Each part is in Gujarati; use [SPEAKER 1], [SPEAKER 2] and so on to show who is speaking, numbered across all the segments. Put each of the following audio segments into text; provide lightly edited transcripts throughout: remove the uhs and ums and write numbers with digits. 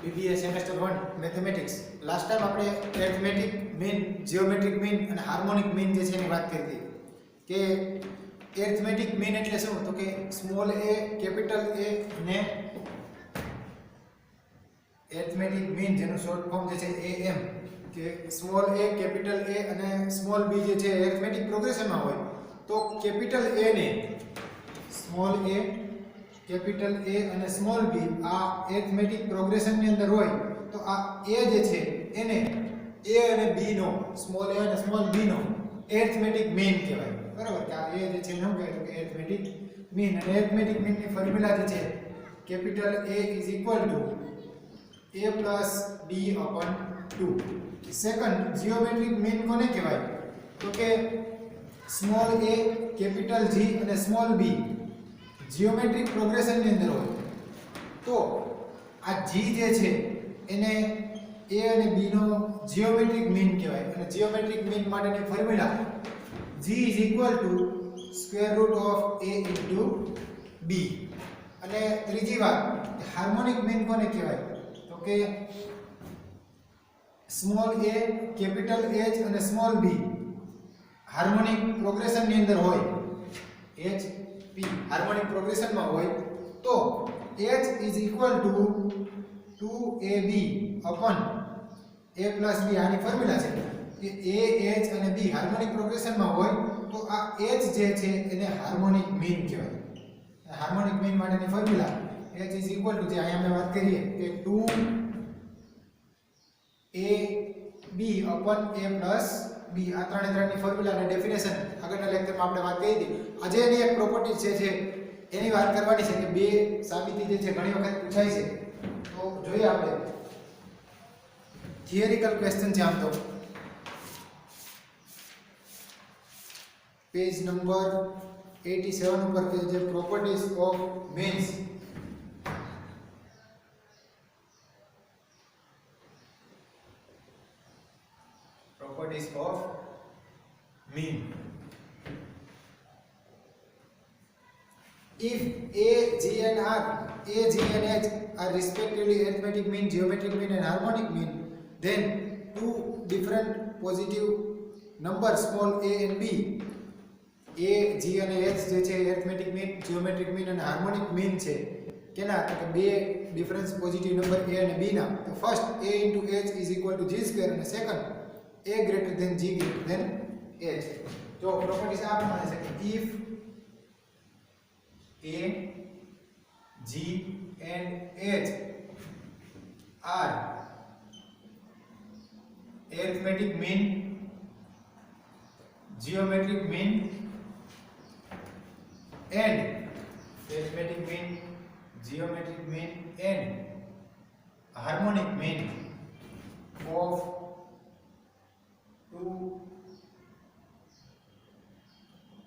[SPEAKER 1] BBA semester 1 mathematics. Last time આપણે એરિથમેટિક મીન, જીઓમેટ્રિક મીન અને હાર્મોનિક મીન જે છે એની વાત કરી હતી કે એરિથમેટિક મીન એટલે શું, તો કે સ્મોલ a કેપિટલ A ને એરિથમેટિક મીન જેનું શોર્ટ ફોર્મ જે છે AM, કે સ્મોલ a કેપિટલ A અને સ્મોલ b જે છે એરિથમેટિક પ્રોગ્રેશનમાં હોય તો કેપિટલ A ને સ્મોલ a કેપિટલ A અને સ્મોલ b આ એરિથમેટિક પ્રોગ્રેશનની અંદર હોય તો આ a જે છે એને a અને b નો, સ્મોલ a અને સ્મોલ b નો એરિથમેટિક મીન કહેવાય. બરાબર કે આ a જે છે શું કહેવાય તો કે એરિથમેટિક મીન. અને એરિથમેટિક મીનની ફોર્મ્યુલા જે છે capital A is equal to a plus b upon 2. Second, geometric mean કોને કહેવાય તો કે સ્મોલ a કેપિટલ G અને સ્મોલ b જીઓમેટ્રિક પ્રોગ્રેશનની અંદર હોય તો આ G જે છે એને a અને b નો જીઓમેટ્રિક મીન કહેવાય. અને જીઓમેટ્રિક મીન માટેની formula G is equal to square root of a into b. અને ત્રીજી વાત, હાર્મોનિક મીન કોને કહેવાય તો કે સ્મોલ a કેપિટલ H અને સ્મોલ b હાર્મોનિક પ્રોગ્રેશનની અંદર હોય, H P હાર્મોનિક પ્રોગ્રેશનમાં હોય તો H is equal to 2ab upon a plus b. આની ફોર્મ્યુલા છે કે a h અને b હાર્મોનિક પ્રોગ્રેશનમાં હોય તો આ h જે છે એને હાર્મોનિક મીન કહેવાય. હાર્મોનિક મીન માટેની formula h is equal to, જે અહીંયા અમે વાત કરીએ કે 2ab upon a plus b. આ ત્રણની ફોર્મ્યુલા અને ડેફિનેશન આગળના લેક્ચરમાં આપણે વાત કરી હતી. આજે એની એક પ્રોપર્ટી છે એની વાત કરવાની છે કે બે સાબિતી જે છે ઘણી વખત પૂછાય છે. તો જોઈએ આપણે થિયરિકલ ક્વેશ્ચન છે આમ તો. પેજ નંબર 87 ઉપર કે જે properties of means. Properties of mean. If A, G and R, A, G and H are respectively arithmetic mean, geometric mean and harmonic mean, then two different positive numbers small a and b, A, G and H જે છે arithmetic mean, geometric mean and harmonic mean છે કેના તો કે બે ડિફરન્સ પોઝિટિવ નંબર a અને b ના. તો first a into h is equal to g square અને second a greater than g greater than h. જો પ્રોપર્ટીઝ આ પ્રમાણે છે કે if a, g and h are arithmetic mean, geometric mean and arithmetic mean, geometric mean and harmonic mean of two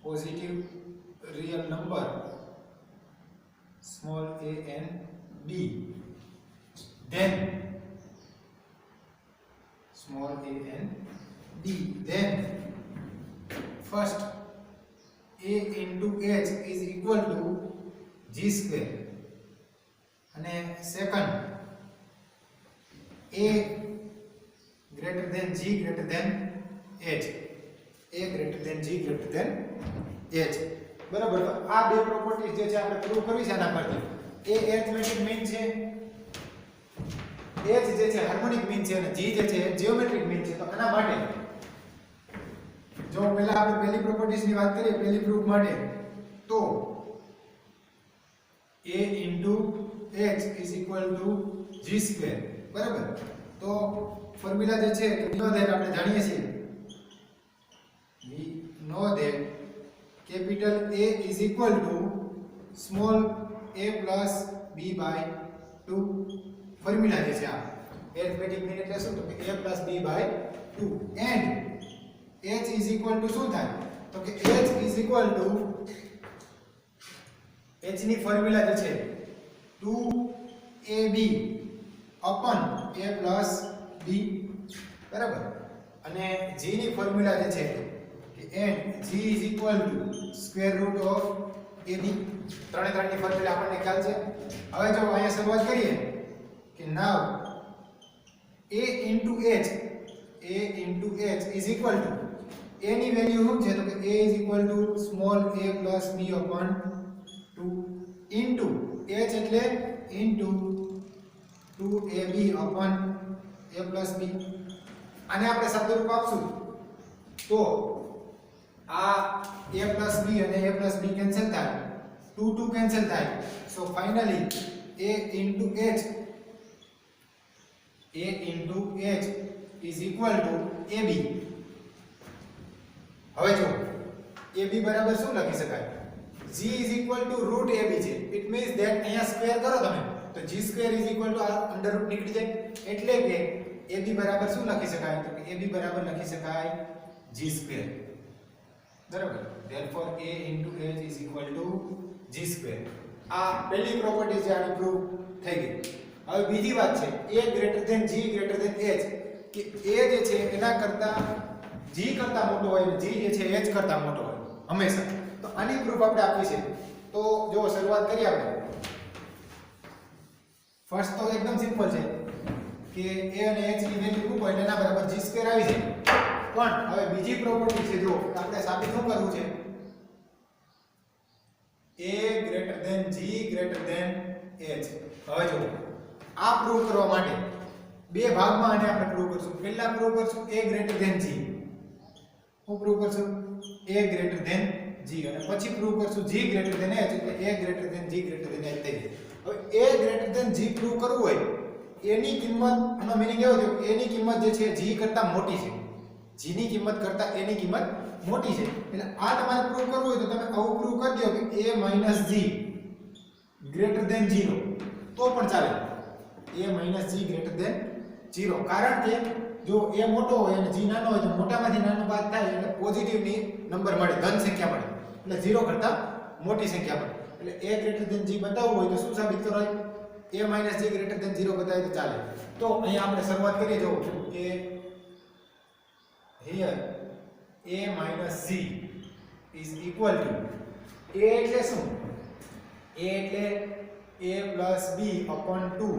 [SPEAKER 1] positive real number small a and b, then small a and b, then first a into h is equal to g square and second a greater than g greater than h, a greater than g greater than h. બરાબર. તો આ બે પ્રોપર્ટીઝ જે છે આપણે પ્રૂવ કરવી છે આના પરથી. a એરિથમેટિક મીન છે, h જે છે હાર્મોનિક મીન છે અને g જે છે જીઓમેટ્રિક મીન છે. તો આના માટે જો પહેલા આપણે પહેલી પ્રોપર્ટીઝની વાત કરીએ, પહેલી પ્રૂફ માટે, તો a into h is equal to g square. બરાબર. તો ફોર્મ્યુલા જે છે કે નો ધેટ આપણે જાણીએ છીએ, we know that capital A is equal to small a plus b by 2. Formula જે છે આ એરિથમેટિક મીન એટલે શું તો કે a plus b by 2 and h is equal to શું થાય તો કે h is equal to h ની ફોર્મ્યુલા જે છે 2ab upon a plus b. બરાબર. અને g ની ફોર્મ્યુલા જે છે કે n g is equal to square root of ab. ત્રણે ત્રણની ફોર્મ્યુલા આપણને ખ્યાલ છે. હવે જો અહીંયા શરૂઆત કરીએ કે now a into h is equal to a ની વેલ્યુ શું છે તો કે a is equal to small a plus b upon 2 into h એટલે into 2ab upon a plus b. આને આપણે શબ્દરૂપ આપશું તો આ a plus b અને a plus b કેન્સલ થાય, 2 કેન્સલ થાય. સો finally a into h is equal to ab. હવે જો ab બરાબર શું લખી શકાય? g is equal to root ab છે. ઇટ મીન્સ ધેટ અહીંયા સ્ક્વેર કરો તમે તો g square is equal to under route નીકળી જાય. એટલે કે ab બરાબર શું લખી શકાય તો કે ab બરાબર લખી શકાય g સ્ક્વેર. બરાબર. therefore a into h is equal to g square. આ પહેલી પ્રોપર્ટી છે, આની પ્રૂફ થઈ ગઈ. હવે બીજી વાત છે a greater than g greater than h કે a જે છે એના કરતા g કરતા મોટો હોય અને g જે છે h કરતા મોટો હોય હંમેશા. તો આની પ્રૂફ આપણે આપી છે. તો જો શરૂઆત કરીએ આપણે. ફર્સ્ટ તો એકદમ સિમ્પલ છે કે a અને h ની વેલ્યુ મૂકો એટલે એના બરાબર g સ્ક્વેર આવી જાય. પણ હવે બીજી પ્રોપર્ટી છે, જો આપણે સાબિત શું કરવું છે a greater than g greater than h. હવે જો આ પ્રૂવ કરવા માટે બે ભાગમાં આને આપણે પ્રૂવ કરશું. પહેલા પ્રૂવ કરશું a ગ્રેટર ધેન g. હું પ્રૂવ કરશું a ગ્રેટર ધેન g અને પછી પ્રૂવ કરશું g ગ્રેટર ધેન h એટલે a greater than g greater than h થઈ જાય. હવે a greater than g prove કરવું હોય a ની કિંમત, આનો મીનિંગ એવો થયો કે a ની કિંમત જે છે g કરતા મોટી છે. g ની કિંમત કરતા a ની કિંમત મોટી છે. એટલે આ તમારે પ્રૂવ કરવું હોય તો તમે આવું પ્રૂવ કરી દો કે a - g ગ્રેટર ધેન 0 તો પણ ચાલે. a - g ગ્રેટર ધેન 0 કારણ કે જો a મોટો હોય અને g નાનો હોય તો મોટામાંથી નાનો બાદ થાય એટલે પોઝિટિવ ની નંબર મળે, ધન સંખ્યા મળે. એટલે 0 કરતા મોટી સંખ્યા મળે. એટલે a ગ્રેટર ધેન g બતાવવું હોય તો શું સાબિત કરાય? a - g ગ્રેટર ધેન 0 બતાવે તો ચાલે. તો અહીંયા આપણે શરૂઆત કરીએ જો કે here a - g is equal to a એટલે શું? a એટલે a plus b upon 2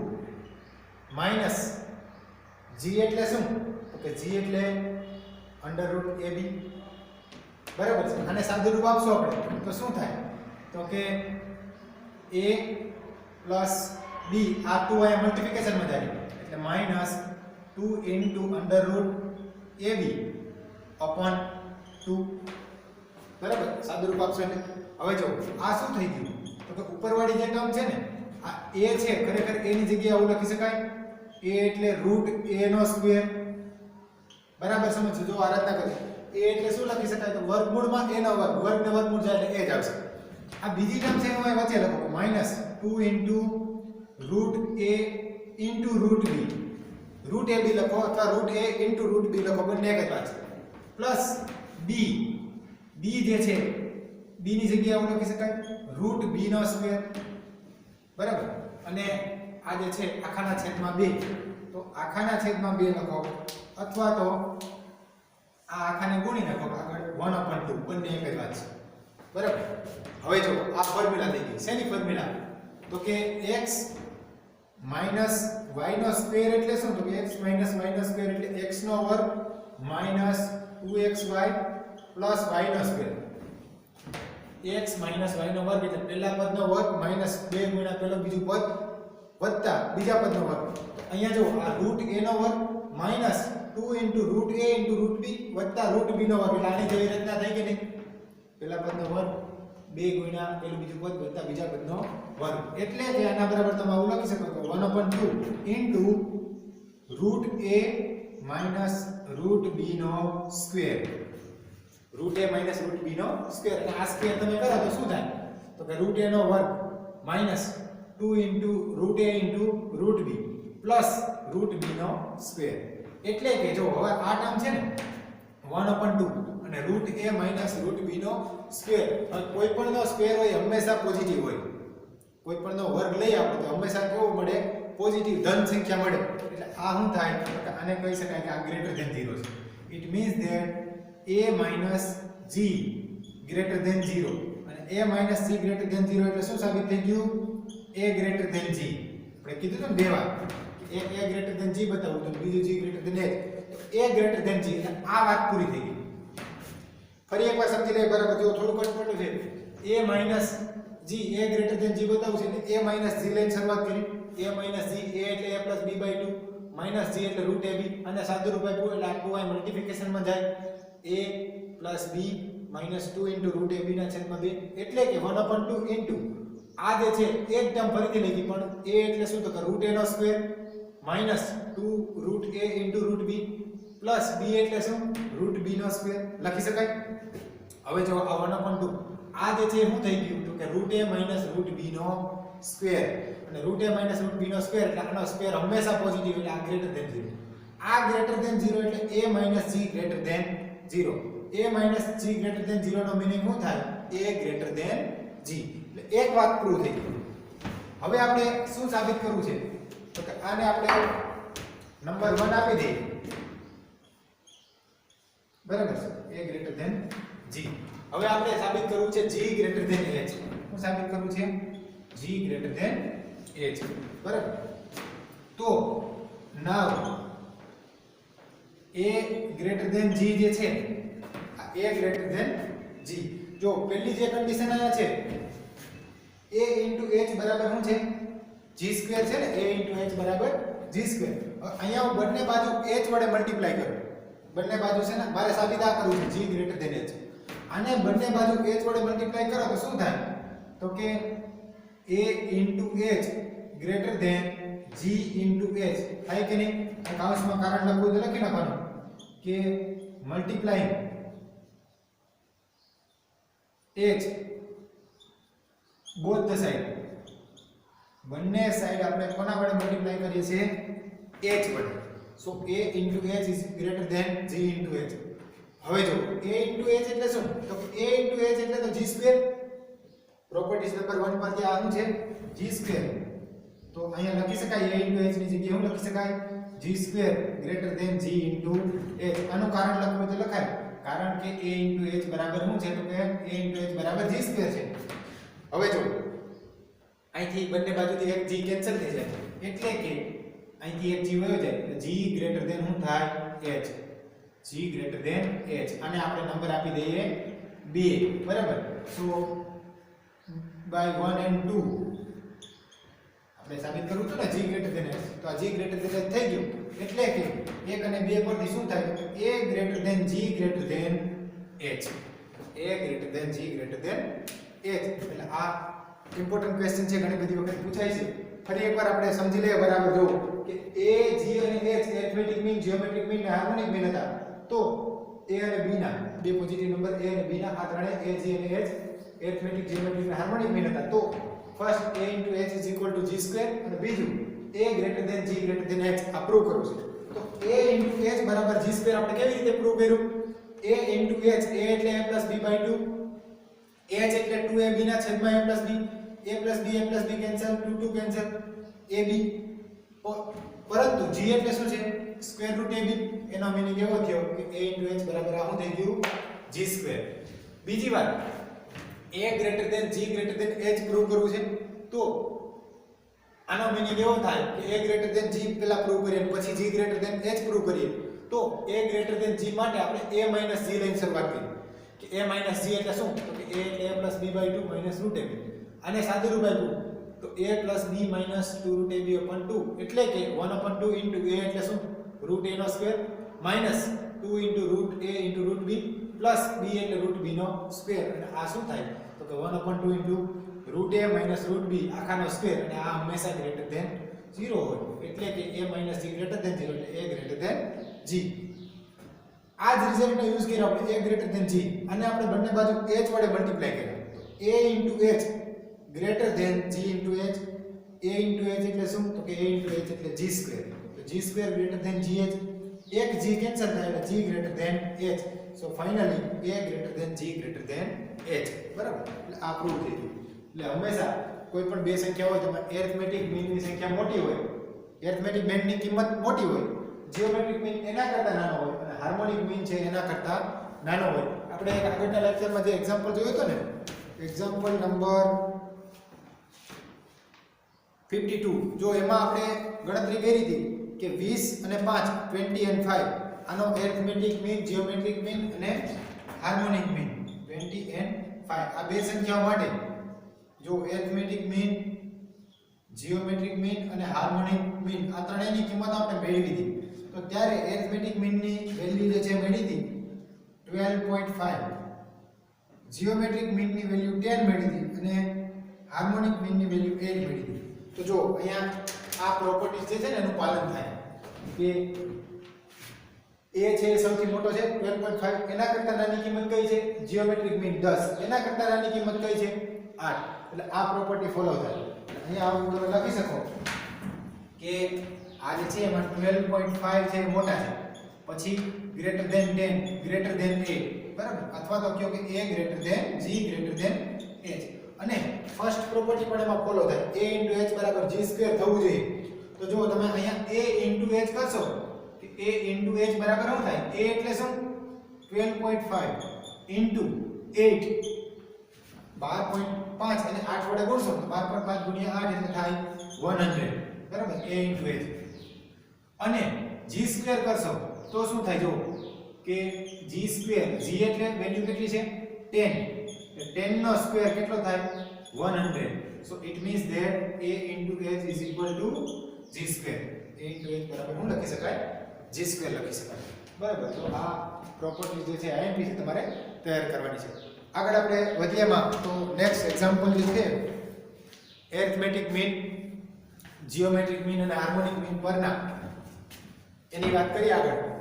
[SPEAKER 1] minus g એટલે શું તો કે g એટલે અંડર રૂટ ab. બરાબર છે. આને સાદુરૂપ આપશું આપણે તો શું થાય તો કે a plus b આ 2 આયા મલ્ટીપ્લિકેશનમાં જાય એટલે -2 into under route ab upon 2. બરાબર. સાદુરૂપ આપશું એટલે હવે જો આ શું થઈ ગયું તો કે ઉપરવાળી જે ટર્મ છે ને આ a છે, ખરેખર a ની જગ્યાએ આવું લખી શકાય a એટલે રૂટ a નો સ્ક્વેર. બરાબર સમજો. જો આ રચના કરીએ a એટલે શું લખી શકાય તો વર્ગમૂળમાં a નો વર્ગ, વર્ગ ને વર્ગમૂળ જાય એટલે a જ આવશે. આ બીજી ટર્મ છે એમાં વચ્ચે લખો -2 into root a into root b. Root ab લખો અથવા root a into root b લખો, બંને એક જ વાત છે. પ્લસ b જે છે b ની જગ્યાએ આવું લખી શકાય રૂટ b નો સ્ક્વેર. બરાબર. અને આ જે છે આખાના છેદમાં 2 તો આખાના છેદમાં 2 લખો અથવા તો આ આખાને ગુણી નાખો આગળ 1/2, બંને એક જ વાત છે. બરાબર. હવે જો આ ફોર્મ્યુલા થઈ ગઈ. શેની ફોર્મ્યુલા તો કે x માઈનસ y નો સ્ક્વેર એટલે શું તો કે x માઈનસ y નો સ્ક્વેર એટલે x નો વર્ગ માઈનસ 2xy પ્લસ y નો સ્ક્વેર. x માઈનસ y નો વર્ગ એટલે પહેલા પદનો વર્ગ માઈનસ 2 ગુણ્યા પહેલો બીજું પદ વત્તા બીજા પદનો વર્ગ. અહીંયા જો આ રૂટ a નો વર્ગ minus 2 into root a into root b વત્તા રૂટ b નો વર્ગ. એટલે આની જેવી રચના થઈ કે નહીં? પહેલા પદનો વર્ગ 2 ગુણ્યા પહેલું બીજું પદ વત્તા બીજા પદનો વર્ગ. એટલે કે આના બરાબર તમે આવું લખી શકો તો 1/2 into root a minus root b નો square. Root a minus root b નો સ્ક્વેર. અને આ સ્ક્વેર તમે કરો તો શું થાય તો કે રૂટ a નો વર્ગ minus 2 into root a into root b plus root b નો સ્ક્વેર. એટલે કે જો હવે આ ટર્મ છે ને 1/2 અને root a minus root b નો સ્ક્વેર. કોઈ પણ નો સ્ક્વેર હોય હંમેશા પોઝિટિવ હોય. કોઈ પણ નો વર્ગ લઈ આપણે તો હંમેશા કેવો મળે? પોઝિટિવ ધન સંખ્યા મળે. એટલે આ શું થાય તો કે આને કહી શકાય કે આ ગ્રેટર ધેન 0 છે. It means that a minus g greater than 0 અને a minus g greater than 0 એટલે શું સાબિત થઈ ગયું? a greater than g. આપણે કીધું ને બે વાર કે એક a ગ્રેટર ધેન g બતાવું તો બીજું g ગ્રેટર ધેન h, તો a ગ્રેટર ધેન g એટલે આ વાત પૂરી થઈ ગઈ. ફરી એકવાર સમજી લઈએ બરાબર, જો થોડું કટપટું છે. a minus g, a greater than g બતાવું છે એટલે a માઈનસ g લઈને શરૂઆત કરી. a માઈનસ g, a એટલે a plus b by 2, minus g એટલે રૂટ ab, અને સાદું રૂપ આપ્યું એટલે આ 2y મલ્ટીપ્લિકેશન માં જાય. a plus b minus 2 into route ab ના છેદમાં 2, એટલે કે 1/2 ઇન્ટુ આ જે છે એક ટર્મ ફરીથી લખી, પણ a એટલે શું તો કે રૂટ a નો square minus 2 root a into root b plus b એટલે શું રૂટ b નો સ્ક્વેર લખી શકાય. હવે જો આ 1/2 આ જે છે શું થઈ ગયું તો કે root a minus root b નો સ્ક્વેર, અને root a minus root b નો સ્ક્વેર એટલે આનો સ્ક્વેર હંમેશા પોઝિટિવ એટલે આ ગ્રેટર ધેન 0. આ ગ્રેટર ધેન 0 એટલે a minus g greater than 0. a minus g greater than 0 નો મીનિંગ શું થાય? a greater than g. એટલે એક વાત પ્રૂવ થઈ ગઈ. હવે આપણે શું સાબિત કરવું છે તો કે આને આપણે નંબર 1 આપી દઈએ, બરાબર છે, a ગ્રેટર ધેન g. હવે આપણે સાબિત કરવું છે g ગ્રેટર ધેન h. શું સાબિત કરવું છે? g ગ્રેટર ધેન h, બરાબર. તો નાવ a ગ્રેટર ધેન g જે છે આ a ગ્રેટર ધેન g. જો પહેલી જે કન્ડિશન આયા છે a h બરાબર શું છે? g સ્ક્વેર છે ને, a h બરાબર g સ્ક્વેર. અહીંયા હું બંને બાજુ h વડે મલ્ટીપ્લાય કરું. બંને બાજુ છે ને મારે સાબિત આ કરવું છે g ગ્રેટર ધેન h. આને બંને બાજુ h વડે મલ્ટીપ્લાય કરો તો શું થાય? તો કે a h greater than g h થાય કે નહીં? કૌંસમાં કારણ લખવું તો લખી નાખવાનું કે મલ્ટીપ્લાઈંગ h બોથ ધ સાઈડ. બંને સાઈડ આપણે કોના વડે મલ્ટીપ્લાય કરીએ છીએ? h વડે. સો a h is greater than g h. હવે જો a h એટલે શું? તો કે a h એટલે તો g સ્ક્વેર. પ્રોપર્ટીઝ નંબર 1 પર આ શું છે? g square. તો અહીંયા લખી શકાય a h ની જગ્યાએ શું લખી શકાય? g square greater than g h. આનું કારણ લખવું તો લખાય, કારણ કે a h બરાબર શું છે? તો કે a h બરાબર g સ્ક્વેર છે. હવે જો અહીંથી બંને બાજુથી એક g કેન્સલ થઈ જાય એટલે કે અહીંથી એક g વયો જાય એટલે g ગ્રેટર ધેન શું થાય? h. g greater than h. આને આપણે નંબર આપી દઈએ 2, બરાબર. સો બાય 1 and 2 આપણે સાબિત કરવું હતું ને g ગ્રેટર ધેન h. તો આ g ગ્રેટર ધેન h થઈ ગયું એટલે કે 1 અને 2 પરથી શું થાય? તો a greater than g greater than h. a greater than g greater than h. એટલે આ ઇમ્પોર્ટન્ટ ક્વેશ્ચન છે, ઘણી બધી વખત પૂછાય છે. ફરી એકવાર આપણે સમજી લઈએ બરાબર. જો કે a g અને h arithmetic mean, geometric mean અને હાર્મોનિક મીન હતા. તો a અને b ના બે પોઝિટિવ નંબર a અને b ના આ ત્રણે a g અને h એરિથમેટિક, જીઓમેટ્રિક અને હાર્મોનિક મીન હતા. તો first a h is equal to g square અને બીજું a greater than g greater than h આ પ્રૂવ કરવું છે. તો a h બરાબર g square આપણે કેવી રીતે પ્રૂવ કર્યું? a h, a એટલે a plus b by 2, h એટલે 2ab ના છેદમાં a plus b, a plus b cancel, 2 2 cancel, ab. પરંતુ g એટલે શું છે? Square root ab. એનો મીનિંગ એવો થયો કે a h બરાબર આ શું થઈ ગયું? g square. બીજી વાત, a greater than g greater than h prove કરવું છે. તો આનો મીનિંગ એવો થાય કે a greater than g પહેલા પ્રૂવ કરીએ અને પછી g greater than h prove કરીએ. તો a greater than g માટે આપણે a minus g લઈને શરૂઆત કરી કે a minus g એટલે શું? તો કે a એટલે a plus b by 2 minus root ab. આને સાદું રૂપ આપ્યું તો a plus b minus 2 root ab upon 2 એટલે કે 1/2 into a એટલે શું? root a નો સ્ક્વેર minus 2 into root a into root b plus b એટલે root b નો સ્ક્વેર. અને આ શું થાય? તો કે 1/2 into root a minus root b આખાનો સ્ક્વેર. અને આ હંમેશા ગ્રેટર ધેન 0 હોય એટલે કે a minus g greater than 0 એટલે a ગ્રેટર ધેન g. આ જ રિઝલ્ટનો યુઝ કર્યો આપણે a ગ્રેટર ધેન g. અને આપણે બંને બાજુ h વડે મલ્ટીપ્લાય કર્યા. a into h greater than g into h. a into h એટલે શું? તો કે a into h એટલે g સ્ક્વેર. તો g square greater than gh. એક g કેન્સલ થાય એટલે g greater than h. So finally a greater than g greater than h, બરાબર. એટલે આ પ્રૂવ થઈ ગયું. એટલે હંમેશા કોઈ પણ બે સંખ્યા હોય તેમાં એરિથમેટિક મીનની સંખ્યા મોટી હોય, એરિથમેટિક મીનની કિંમત મોટી હોય, જીઓમેટ્રિક મીન એના કરતા નાનો હોય અને હાર્મોનિક મીન છે એના કરતા નાનો હોય. આપણે એક આગળના લેક્ચરમાં જે એક્ઝામ્પલ જોયો હતો ને, એક્ઝામ્પલ નંબર 52 જો એમાં આપણે ગણતરી કરી હતી કે 20 અને 5 20 અને 5 આનો એરિથમેટિક મીન જીઓમેટ્રિક મીન અને હાર્મોનિક મીન 20 અને 5 આ બે સંખ્યાઓ માટે જો એરિથમેટિક મીન જીઓમેટ્રિક મીન અને હાર્મોનિક મીન આ ત્રણેયની કિંમત આપણે મેળવી હતી તો ત્યારે એરિથમેટિક મીનની વેલ્યુ જે છે મળી હતી 12.5 જીઓમેટ્રિક મીનની વેલ્યુ 10 મળી હતી અને હાર્મોનિક મીનની વેલ્યુ 8 મળી હતી તો જો અહીંયા આ પ્રોપર્ટીઝ જે છે ને એનું પાલન થાય કે a છે સૌથી મોટો છે 12.5 એના કરતા નાની કિંમત કઈ છે જીઓમેટ્રિક મીન 10 એના કરતા નાની કિંમત કઈ છે 8 એટલે આ પ્રોપર્ટી ફોલો થાય અહીંયા આવું તમે લખી શકો કે આ જે છે એમાં 12.5 છે મોટા છે પછી ગ્રેટર ધેન 10 ગ્રેટર ધેન 8 બરાબર અથવા તો કહો કે a greater than g greater than h અને ફર્સ્ટ પ્રોપર્ટી પણ એમાં ફોલો થાય a h બરાબર g સ્ક્વેર થવું જોઈએ તો જો તમે અહીંયા a h કરશો કે a h બરાબર શું થાય a એટલે શું 12.5 ઇન્ટુ 8 12.5 અને 8 વડે ગુણશો તો 12.5 ગુણ્યા 8 એટલે થાય 100 બરાબર a h અને g સ્ક્વેર કરશો તો શું થાય જો કે g સ્ક્વેર g એટલે વેલ્યુ કેટલી છે 10 10 નો સ્ક્વેર કેટલો થાય 100 so it means that a into h is equal to g square a into h બરાબર શું લખી શકાય g square લખી શકાય બરાબર તો આ પ્રોપર્ટીઝ જે છે IMP છે તમારે તૈયાર કરવાની છે આગળ આપણે વધીએમાં તો નેક્સ્ટ એક્ઝામ્પલ જે છે એરિથમેટિક મીન જીઓમેટ્રિક મીન અને હાર્મોનિક મીન પરના એની વાત કરીએ આગળ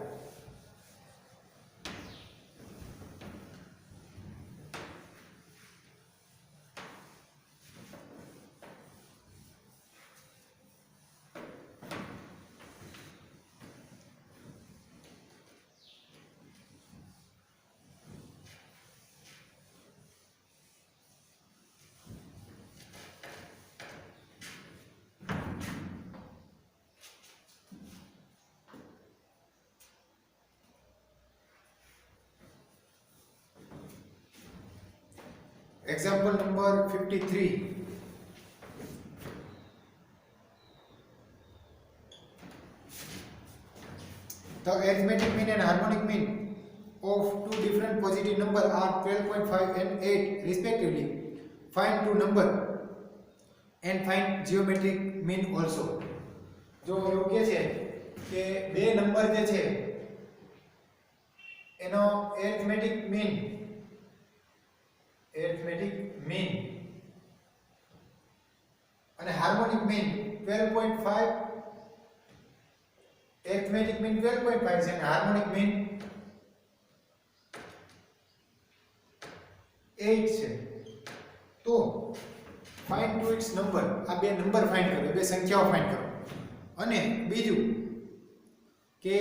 [SPEAKER 1] Example number 53. The arithmetic mean and harmonic mean of two different positive numbers are 12.5 and 8 respectively. Find two number and find geometric mean also. જો એવું કહે છે કે બે નંબર જે છે એનો arithmetic mean અને હાર્મોનિક મીન 12.5 arithmetic mean 12.5 છે અને હાર્મોનિક મીન 8 છે તો ફાઇન્ડ ટુ ઇટ્સ નંબર આ બે નંબર ફાઇન્ડ કરો બે સંખ્યાઓ ફાઇન્ડ કરો અને બીજું કે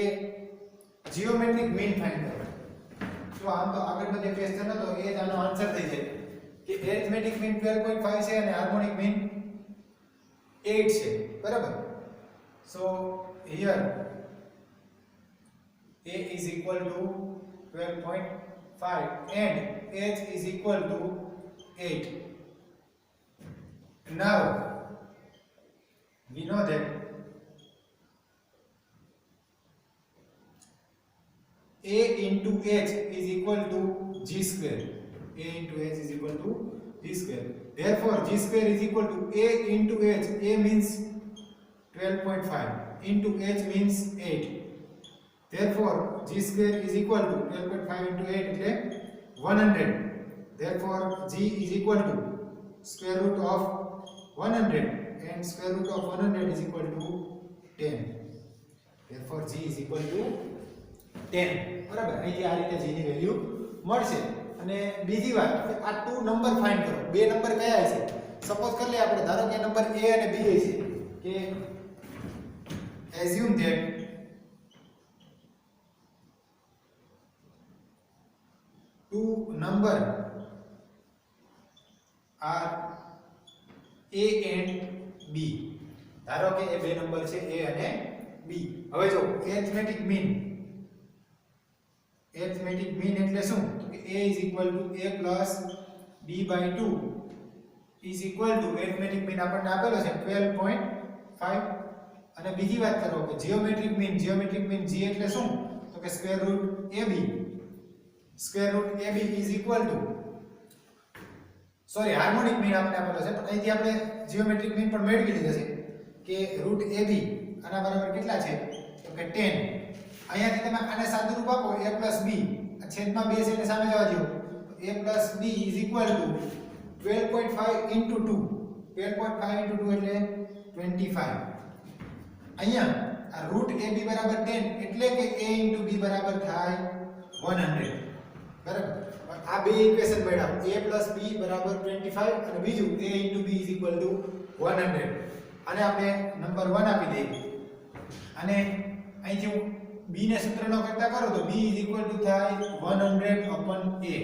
[SPEAKER 1] જીઓમેટ્રિક મીન ફાઇન્ડ કરો તો આમ તો આગળનો જે ક્વેશ્ચન હતો એ જ આનો આન્સર થઈ જાય કે એરિથમેટિક મીન 12.5 છે અને હાર્મોનિક મીન 8 છે બરાબર સો here a is equal to 12.5 and h is equal to 8 now we know that a into h is equal to g square a into h is equal to g square therefore g square is equal to a into h a means 12.5 into h means 8 therefore g square is equal to 12.5 into 8 એટલે 100 therefore g is equal to square root of 100 and square root of 100 is equal to 10 therefore g is equal to 10 બરાબર અહીંથી આ રીતે g ની વેલ્યુ મળશે અને બીજી વાત કે આ ટુ નંબર ફાઇન્ડ કરો બે નંબર કયા છે સપોઝ કરી લે આપણે ધારો કે નંબર a અને b છે કે assume that two number are a and b ધારો કે એ બે નંબર છે a અને b હવે જો arithmetic mean એટલે શું તો કે a is equal to a plus b by 2 is equal to arithmetic mean આપણને આપેલો છે 12.5 અને બીજી વાત કરો કે જીઓમેટ્રિક મીન g એટલે શું તો કે square root ab is equal to sorry harmonic mean આપણે આપેલો છે પણ અહીંથી આપણે જીઓમેટ્રિક મીન પણ મેળવી લીધો છે કે રૂટ ab આના બરાબર કેટલા છે તો કે 10 અહીંયાથી તમે આને સાદું રૂપ આપો a b આ છેદમાં 2 છે એટલે સામે જવા દો a b is equal to 12.5 into 2 12.5 into 2 એટલે 25 અહીંયા આ રૂટ ab બરાબર 10 એટલે કે a into b બરાબર થાય 100 બરાબર આ બે ઇક્વેશન મળ્યા a b બરાબર 25 અને બીજું a into b is equal to 100 આને આપણે નંબર 1 આપી દઈએ અને અહીંથી હું b ને સૂત્રનો કરતા કરો તો b is equal to થાય 100 upon a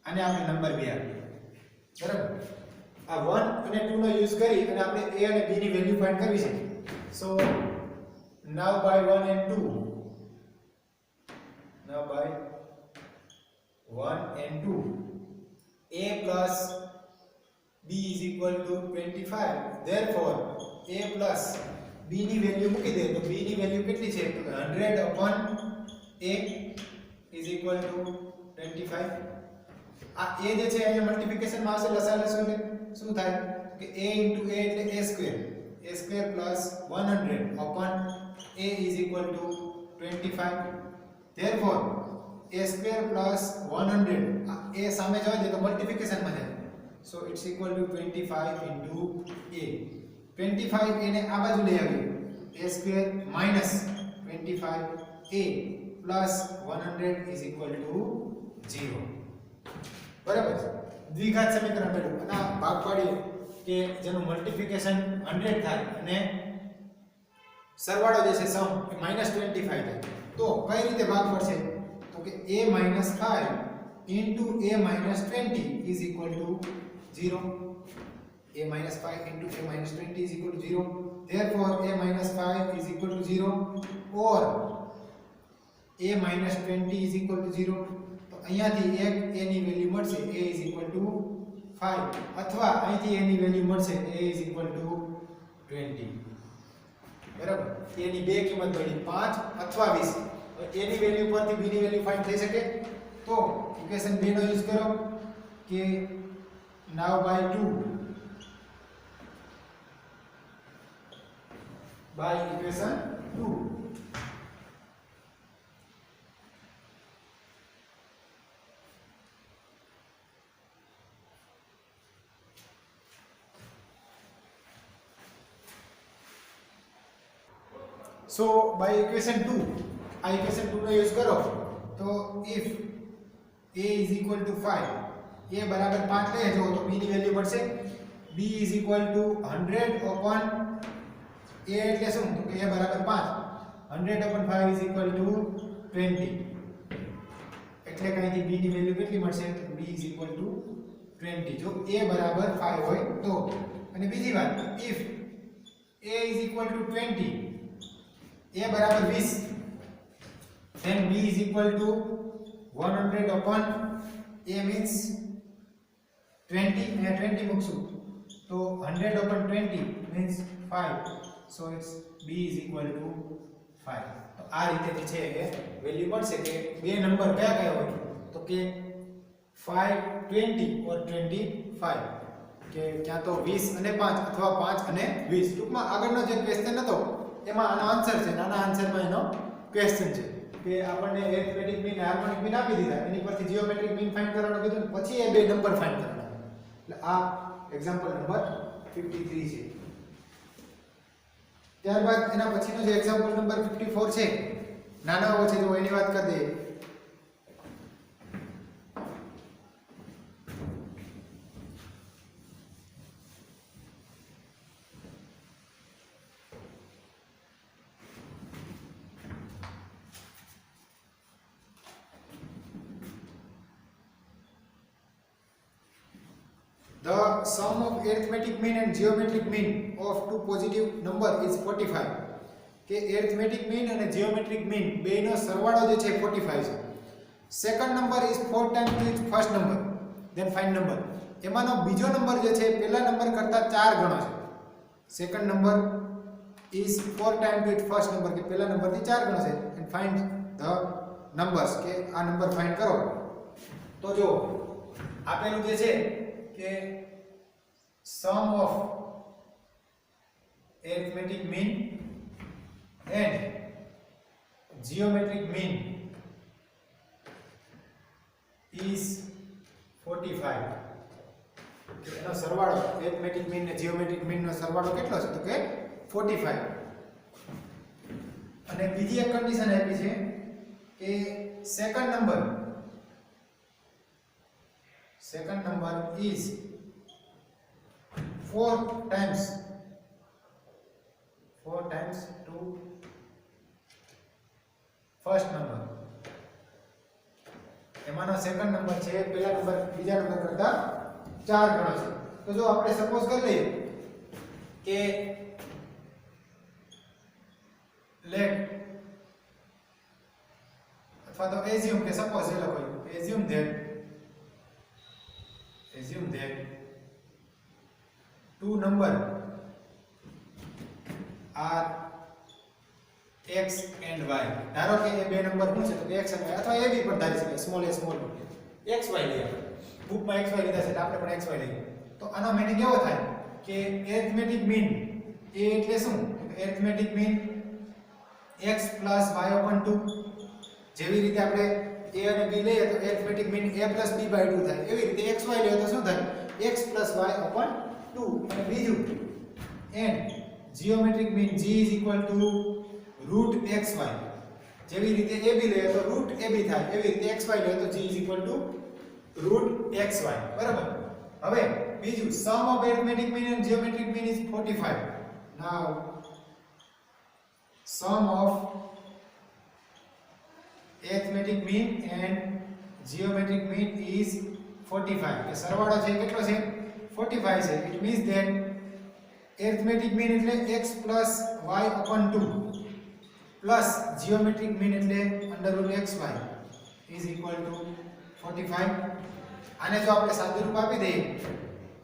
[SPEAKER 1] આને આપણે નંબર 2 આપીએ બરાબર આ 1 અને 2 નો યુઝ કરી અને આપણે a અને b ની વેલ્યુ ફાઇન્ડ કરવી છે સો now by 1 and 2 now by 1 and 2 a plus b is equal to 25 therefore a plus b ની વેલ્યુ મૂકી દે તો b ની વેલ્યુ કેટલી છે તો 100 upon a is equal to 25 આ a જે છે અહીંયા મલ્ટીપ્લિકેશન માં આવશે લસાઅ લેશો એટલે શું થાય કે a into a એટલે a square plus 100 upon a is equal to 25 therefore a square plus 100 a સામે જવા દે તો મલ્ટીપ્લિકેશન માં જાય so it's equal to 25 into a 25 એને આ બાજુ લઈ આવીએ a square minus 25 a plus 100 is equal to 0 બરાબર દ્વિઘાત સમીકરણ મેળવ્યું અને આ ભાગ પાડીએ કે જેનું મલ્ટીપ્લિકેશન 100 થાય અને સરવાળો જે છે સમ એ -25 થાય તો કઈ રીતે ભાગ પડશે તો કે a - 5 into a - 20 is equal to 0 a - 5 into a - 20 is equal to 0 therefore a - 5 is equal to 0 or a - 20 is equal to 0 તો અહીંયાથી એક a ની વેલ્યુ મળશે a is equal to 5 અથવા અહીંથી a ની વેલ્યુ મળશે a is equal to 20 બરાબર a ની બે કિંમત મળી 5 અથવા 20 a ની વેલ્યુ પરથી b ની વેલ્યુ ફાઇન્ડ થઈ શકે તો ઇક્વેશન 2 નો યુઝ કરો કે now by 2 by equation 2 so by equation 2 આ equation 2 નો યુઝ કરો તો if a is equal to 5 a બરાબર 5 લઈએ જો તો b ની વેલ્યુ મળશે b is equal to 100 upon a એટલે શું તો કે a બરાબર 5 100 upon 5 is equal to 20 એટલે કે અહીંથી b ની વેલ્યુ કેટલી મળશે તો b is equal to 20 જો a બરાબર 5 હોય તો અને બીજી વાત if a is equal to 20 a બરાબર 20 then b is equal to 100 upon a means 20 અને 20 મૂકશું તો 100 upon 20 means 5 so it's b is equal to 5 તો આ રીતે છે એ વેલ્યુ મળશે કે બે નંબર કયા કયા હોય તો કે 5 20 or 25 કે ક્યાં તો 20 અને 5 અથવા 5 અને 20 ટૂંકમાં આગળનો જે ક્વેશ્ચન હતો એમાં આનો આન્સર છે નાના આન્સરમાં એનો ક્વેશ્ચન છે કે આપણને એરિથમેટિક મીન હાર્મોનિક મીન આપી દીધા એની પરથી જીઓમેટ્રિક મીન ફાઇન્ડ કરવાનું કીધું પછી એ બે નંબર ફાઇન્ડ કરવાના એટલે આ એક્ઝામ્પલ નંબર 53 છે ત્યારબાદ એના પછીનો જે એક્ઝામ્પલ નંબર 54 છે નાનો એવો છે તો એની વાત કરી દઈએ The sum of arithmetic mean and geometric mean of two positive number is 45 કે arithmetic mean અને geometric mean બેનો સરવાળો જે છે 45 છે second number is 4 times its first number then find number એમાંનો બીજો નંબર જે છે પહેલા નંબર કરતા 4 ગણો છે. Second number is 4 times to its first number કે પહેલા નંબરથી 4 ગણો છે. and find the numbers કે આ નંબર ફાઇન્ડ કરો. તો જો આપેલું જે છે કે sum of arithmetic mean and geometric mean is 45. એનો સરવાળો arithmetic mean ને geometric mean નો સરવાળો કેટલો છે? તો કે 45. અને બીજી એક કન્ડિશન આપી છે કે second number is 4 times to first number. એમાંનો સેકન્ડ નંબર છે પહેલા નંબર બીજા નંબર કરતા 4 ગણો છે. તો જો આપણે સપોઝ કરી લઈએ કે લેટ અથવા તો એઝ્યુમ કે સપોઝ એ લખો assume that two number are x and y. ધારો કે એ બે નંબર શું છે? તો x અને y અથવા એ બી પણ ધારી શકાય. Small a small b x y લઈએ. બુકમાં x y લીધા છે એટલે આપણે પણ x y લઈએ. તો આનો મીનિંગ એવો થાય કે arithmetic mean એ એટલે શું? arithmetic mean x plus y upon 2. જેવી રીતે આપણે a અને b લઈએ તો arithmetic mean a plus b by 2 થાય. એવી રીતે x y લઈએ તો શું થાય? x plus y upon 2. અને બીજું and geometric mean g is equal to root xy. જેવી રીતે ab લઈએ તો root ab થાય. એવી રીતે xy લઈએ તો g is equal to root xy. બરાબર. હવે બીજું sum of arithmetic mean and geometric mean is 45. now sum of arithmetic mean and geometric mean is 45. કે સરવાળો છે કેટલો છે? 45 છે. it means that arithmetic mean એટલે x plus y upon 2 plus geometric mean એટલે under root xy is equal to 45. આને જો આપણે સાદું રૂપ આપી દઈએ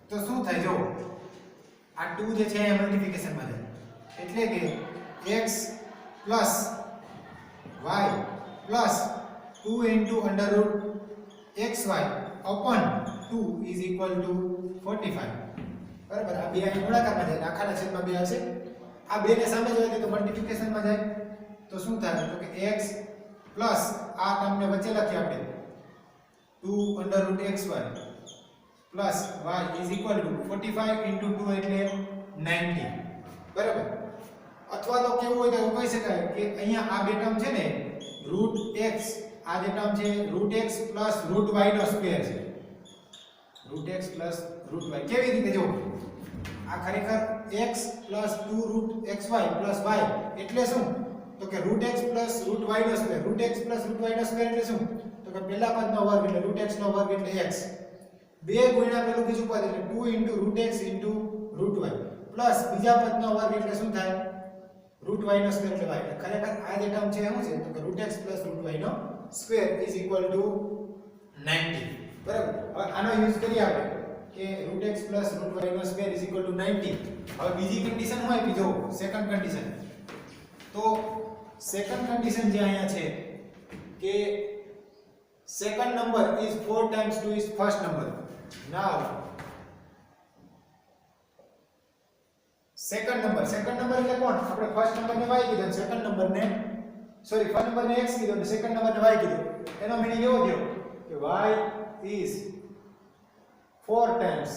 [SPEAKER 1] તો શું થાય? જો આ 2 જે છે એ મલ્ટીપ્લિકેશન માં જાય એટલે કે x plus y plus 2 into under root xy upon 2 is equal to 45. બરાબર. આ બે અહીં ગુણાકારમાં જાય, આખાના છેદમાં બે આવશે. આ બે ને સામે જોઈ તો મલ્ટીપ્લિકેશન માં જાય તો શું થાય? તો કે x પ્લસ આ ટર્મને વચ્ચે લખીએ આપણે 2 under root xy plus y is equal to 45 into 2 એટલે 90. બરાબર. અથવા તો કેવું હોય તો એવું કહી શકાય કે અહીંયા આ બે ટર્મ છે ને root x, આ જે ટર્મ છે root x plus root y નો સ્ક્વેર છે. root x plus root y કેવી રીતે? જો આ ખરેખર x plus 2 root xy plus y એટલે શું? તો કે root x plus root y નો square. root x plus root y નો સ્ક્વેર એટલે શું? તો કે પહેલા પદનો વર્ગ એટલે root x નો વર્ગ એટલે x. બે ગુણ્યા પેલું બીજું પદ એટલે 2 into root x into root y plus બીજા પદનો વર્ગ એટલે શું થાય? root y નો સ્ક્વેર એટલે y. એટલે ખરેખર આ જે ટર્મ છે શું છે? તો કે root x plus root y નો સ્ક્વેર is equal to 90. બરાબર. હવે આનો યુઝ કરીએ આપણે કે root x plus root y નો સ્ક્વેર is equal to 90. હવે બીજી કન્ડિશન શું આપી? જો સેકન્ડ કન્ડિશન. તો સેકન્ડ કન્ડિશન જે અહીંયા છે કે second number is 4 times to its first number. now second number એટલે કોણ? આપણે ફર્સ્ટ નંબર ને y કીધો, સેકન્ડ નંબર ને ફર્સ્ટ નંબર ને x કીધો અને સેકન્ડ નંબર ને y કીધો. એનો મીનિંગ એવો થયો કે y is 4 times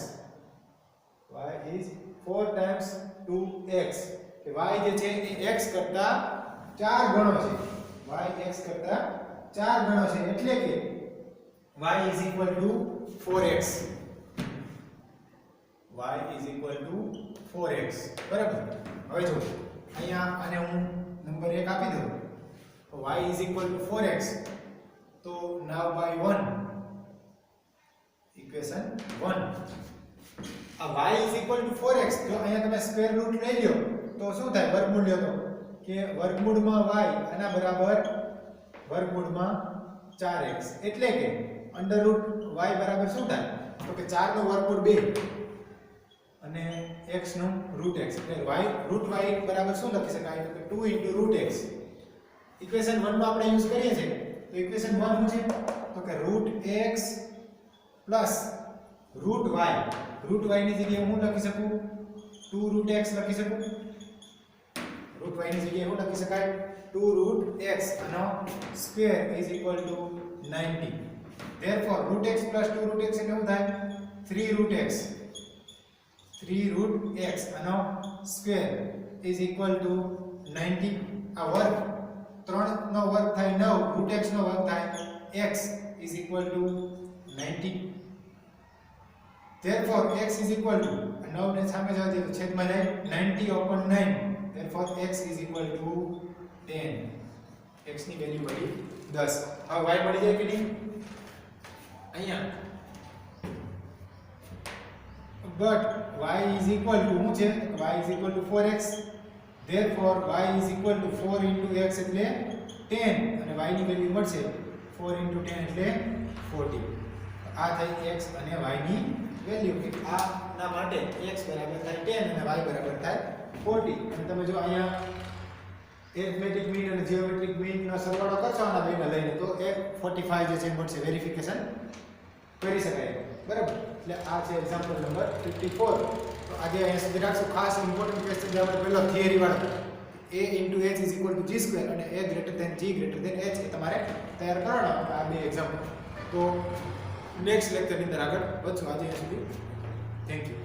[SPEAKER 1] to x. કે y જે છે એ x કરતા 4 ગણો છે. y x કરતા 4 ગણો છે એટલે કે y is equal to 4x. y is equal to 4x. બરાબર. હવે જો અહીંયા આને હું નંબર 1 આપી દઉં તો y is equal to 4x. તો now by 1 equation 1 આ y is equal to 4x. જો અહીંયા તમે સ્ક્વેર રૂટ લઈ લ્યો તો શું થાય? વર્ગમૂળ લ્યો તો કે વર્ગમૂળમાં y આના બરાબર વર્ગમૂળમાં 4x એટલે કે અંડર રૂટ y બરાબર શું થાય? તો કે 4 નો વર્ગમૂળ 2 અને x નું √x એટલે y √y બરાબર શું લખી શકાય તો કે 2 √x ઇક્વેશન 1 નો આપણે યુઝ કરીએ છીએ તો ઇક્વેશન 1 શું છે તો કે √x +√y ની જગ્યાએ હું લખી શકું 2 √x લખી શકું √y ની જગ્યાએ હું લખી શકાય 2 √x આનો square is equal to 90 therefore √x + 2 √x એટલે શું થાય 3 √x આનો સ્ક્વેર ઇઝ ઇક્વલ ટુ 90 આ વર્ગ 3 નો વર્ગ થાય 9 √x નો વર્ગ થાય x is equal to 90 therefore x is equal to 9 ને સામે જવા દે તો છેદમાં જાય 90/9 therefore x is equal to 10 x ની વેલ્યુ મળી 10 હવે y મળી જાય કે નહીં અહીંયા but y is equal to શું છે y is equal to 4x therefore y is equal to 4 into x એટલે 10 અને y ની વેલ્યુ મળશે 4 into 10 એટલે 40 આ થઈ x અને y ની વેલ્યુ કે આ ના માટે x બરાબર થાય 10 અને y બરાબર થાય 40 અને તમે જો અહીંયા એરિથમેટિક મીન અને જીઓમેટ્રિક મીન નો સરવાળો કરશો આના બેને લઈને તો એ 45 જે છે મળશે વેરિફિકેશન કરી શકાય બરાબર એટલે આ છે એક્ઝામ્પલ નંબર 54 તો આજે અહીંયા સુધી રાખશું ખાસ ઇમ્પોર્ટન્ટ ક્વેશ્ચન જે આપણે પહેલો થિયરી વાળો a * h = g² અને a > g > h એ તમારે તૈયાર કરવાનો આ બે એક્ઝામ્પલ તો નેક્સ્ટ લેક્ચરની અંદર આગળ વધશું આજે અહીંયા સુધી થેન્ક યુ